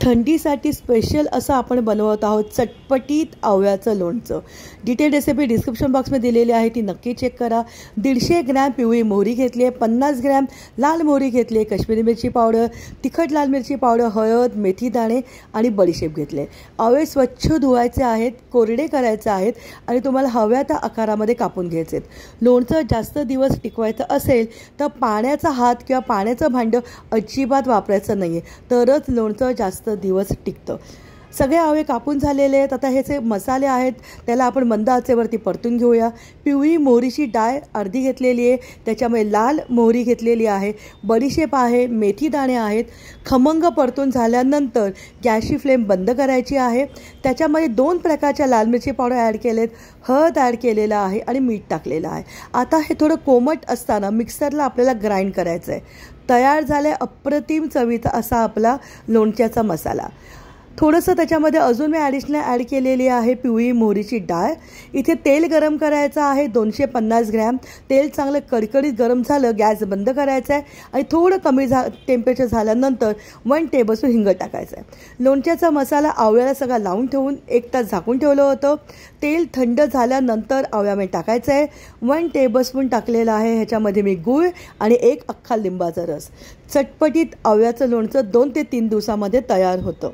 थंडीसाठी स्पेशल असं आपण बनवत आहोत चटपटीत आवळ्याचं लोणचं। डिटेल रेसिपी डिस्क्रिप्शन बॉक्समध्ये दिलेली आहे, ती नक्की चेक करा। 150 ग्रॅम पिवळी मोहरी घेतली आहे, 50 ग्रॅम लाल मोहरी घेतली आहे, काश्मीरी मिरची पावडर, तिखट लाल मिरची पावडर, हळद, मेथी दाणे आणि बडीशेप घेतले। आवळे स्वच्छ धुवायचे आहेत, कोरडे करायचे आहेत आणि तुम्हाला हव्या त्या आकारामध्ये कापून घ्यायचे आहेत। लोणचं जास्त दिवस टिकवायचं असेल तर पाण्याचा हात किंवा पाण्याचं भांडं अजिबात वापरायचं नाही आहे, तरच लोणचं जास्त दिवस टिकतं। सगळे आवळे कापून झालेले आहेत। आता हे जे मसाले आहेत त्याला आपण मंद आचेवरती परतून घेऊया। पिवळी मोहरीची डाळ अर्धी घेतलेली आहे, त्याच्यामध्ये लाल मोहरी घेतलेली आहे, बडीशेप आहे, मेथी दाणे आहेत। खमंग परतून झाल्यानंतर गॅसची फ्लेम बंद करायची आहे। त्याच्यामध्ये 2 प्रकारच्या लाल मिरची पावडर ॲड केलेत, हळद ॲड केलेलं आहे आणि मीठ टाकलेलं आहे। आता हे थोडं कोमट असताना मिक्सरला आपल्याला ग्राइंड करायचं आहे। तयार झाले अप्रतिम चवीचा असा आपला लोणच्याचा मसाला। थोडंसं त्याच्यामध्ये अजून मी ॲडिशनल ॲड केलेली आहे पिवळी मोहरीची डाळ। इथे तेल गरम करायचं आहे 250 ग्रॅम। तेल चांगलं कडकडीत गरम झालं, गॅस बंद करायचा आहे आणि थोडं कमी टेम्परेचर झाल्यानंतर 1 टेबलस्पून हिंग टाकायचं आहे। लोणच्याचा मसाला आवळ्याला सगळा लावून ठेवून 1 तास झाकून ठेवलं होतं। तेल थंड झाल्यानंतर आवळ्यामध्ये टाकायचं आहे। 1 टेबलस्पून टाकलेलं आहे, ह्याच्यामध्ये मी गूळ आणि 1 अख्खा लिंबाचा रस। चटपटीत आवळ्याचं लोणचं 2 ते 3 दिवसामध्ये तयार होतं।